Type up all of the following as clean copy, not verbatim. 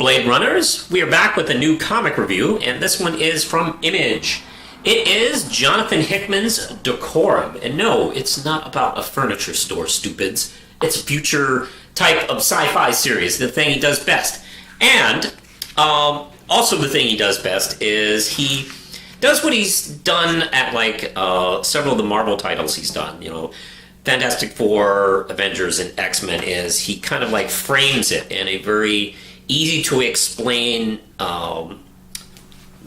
Blade Runners. We are back with a new comic review, and this one is from Image. It is Jonathan Hickman's Decorum. And no, it's not about a furniture store, stupids. It's a future type of sci-fi series, the thing he does best. And also the thing he does best is he does what he's done at several of the Marvel titles he's done. You know, Fantastic Four, Avengers, and X-Men is he kind of like frames it in a very easy to explain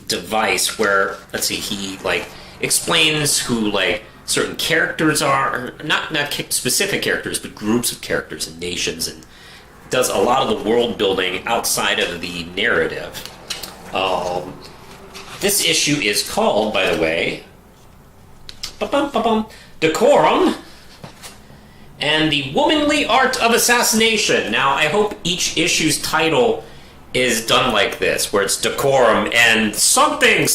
device where, let's see, he like explains who like certain characters are, not specific characters, but groups of characters and nations, and does a lot of the world building outside of the narrative. This issue is called, by the way, Decorum and the Womanly Art of Assassination. Now, I hope each issue's title is done like this, where it's Decorum and something.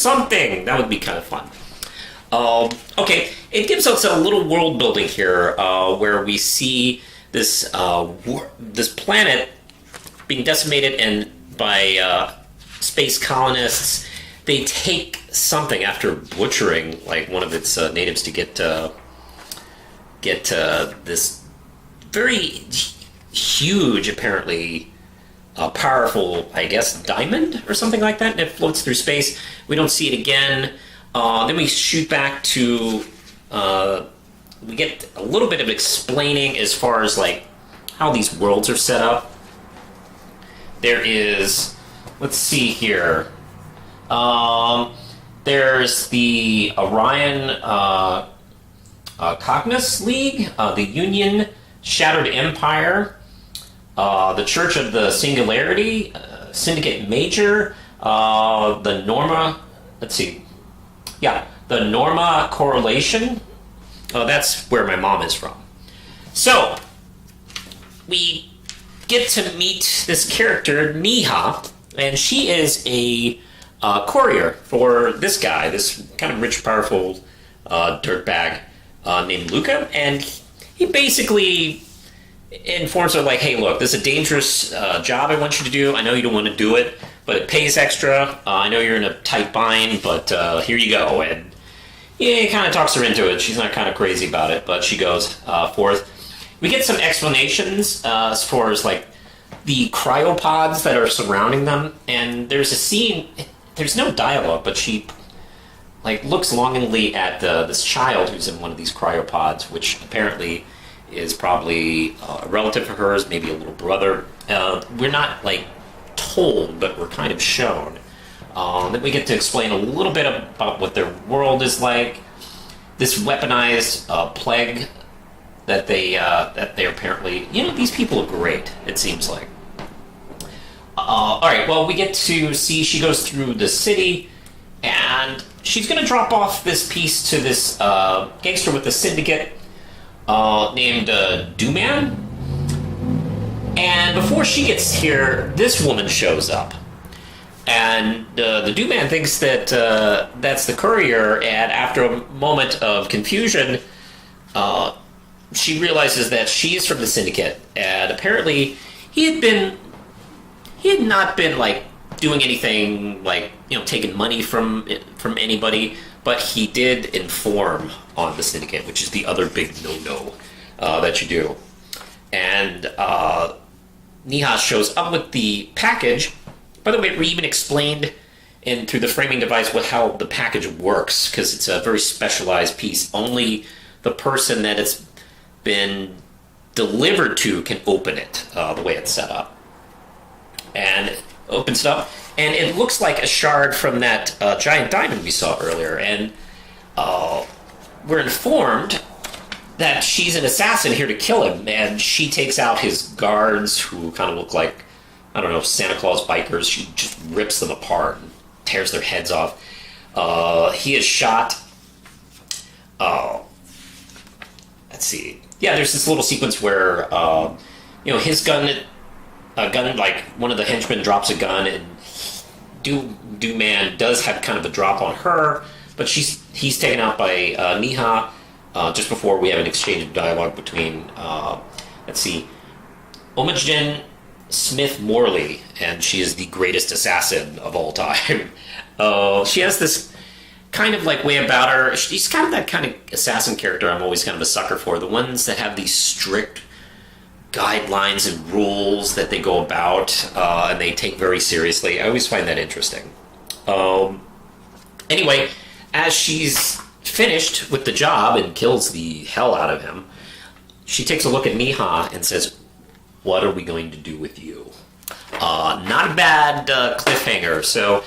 That would be kind of fun. Okay, it gives us a little world building here, where we see this this planet being decimated and by space colonists. They take something after butchering like one of its natives to get this very huge, apparently powerful, I guess, diamond or something like that, and it floats through space. We don't see it again. Then we shoot back to we get a little bit of explaining as far as like how these worlds are set up. There is, let's see here. There's the Orion Cognos League, the Union, Shattered Empire, the Church of the Singularity, Syndicate Major, the Norma, let's see, yeah, the Norma Correlation. That's where my mom is from. So, we get to meet this character, Niha, and she is a courier for this guy, this kind of rich, powerful dirtbag named Luca, and he basically informs her like, hey, look, this is a dangerous job I want you to do. I know you don't want to do it, but it pays extra. I know you're in a tight bind, but here you go. And yeah, he kind of talks her into it. She's not kind of crazy about it, but she goes forth. We get some explanations as far as like the cryopods that are surrounding them, and there's a scene. There's no dialogue, but she like looks longingly at this child who's in one of these cryopods, which apparently is probably a relative of hers, maybe a little brother. We're not like told, but we're kind of shown. Then we get to explain a little bit about what their world is like. This weaponized plague that they apparently, you know, these people are great. It seems like. All right, well, we get to see she goes through the city, and she's going to drop off this piece to this gangster with the syndicate named Dooman. And before she gets here, this woman shows up. And the Dooman thinks that that's the courier, and after a moment of confusion, she realizes that she is from the syndicate, and apparently he had not been like doing anything like, you know, taking money from anybody, but he did inform on the syndicate, which is the other big no-no that you do. And Niha shows up with the package. By the way, we even explained through the framing device how the package works, because it's a very specialized piece. Only the person that it's been delivered to can open it, the way it's set up. And it opens it up, and it looks like a shard from that giant diamond we saw earlier. And we're informed that she's an assassin here to kill him, and she takes out his guards, who kind of look like, I don't know, Santa Claus bikers. She just rips them apart and tears their heads off. He is shot. Let's see. Yeah, there's this little sequence where, his gun, like one of the henchmen drops a gun, and Dooman does have kind of a drop on her, but he's taken out by Niha just before we have an exchange of dialogue between, Omajin Smith Morley, and she is the greatest assassin of all time. She has this kind of like way about her. She's kind of that kind of assassin character I'm always kind of a sucker for. The ones that have these strict guidelines and rules that they go about and they take very seriously. I always find that interesting. Anyway, as she's finished with the job and kills the hell out of him, she takes a look at Miha and says, "What are we going to do with you?" Not a bad cliffhanger. So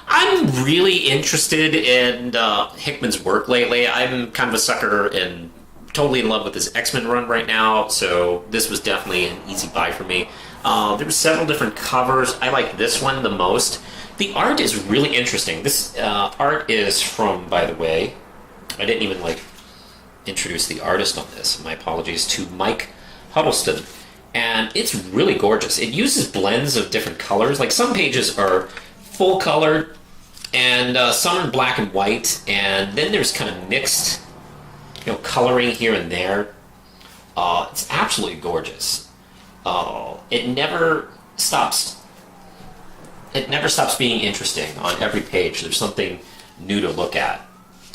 I'm really interested in Hickman's work lately. I'm kind of a sucker and totally in love with his X-Men run right now, so this was definitely an easy buy for me. There were several different covers. I like this one the most. The art is really interesting. This art is from, by the way, I didn't even introduce the artist on this. My apologies to Mike Huddleston. And it's really gorgeous. It uses blends of different colors. Like some pages are full color, and some are black and white, and then there's kind of mixed, coloring here and there. It's absolutely gorgeous. It never stops. It never stops being interesting. On every page, there's something new to look at.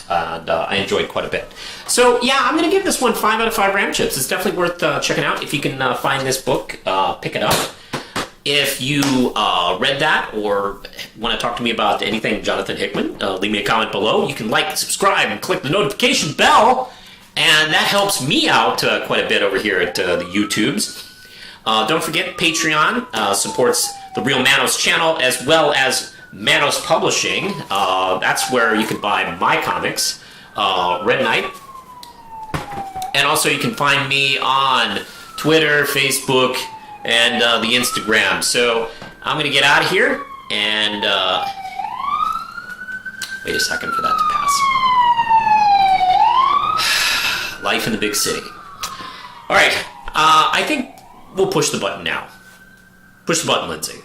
And I enjoyed quite a bit. So yeah, I'm going to give this one 5 out of 5 Ram Chips. It's definitely worth checking out. If you can find this book, pick it up. If you read that or want to talk to me about anything Jonathan Hickman, leave me a comment below. You can like, subscribe, and click the notification bell, and that helps me out quite a bit over here at the YouTubes. Don't forget, Patreon supports the Real Manos channel as well as Manos Publishing. That's where you can buy my comics, Red Knight. And also you can find me on Twitter, Facebook, and the Instagram. So I'm going to get out of here and wait a second for that to pass. Life in the big city. All right, I think we'll push the button now. Push the button, Lindsay.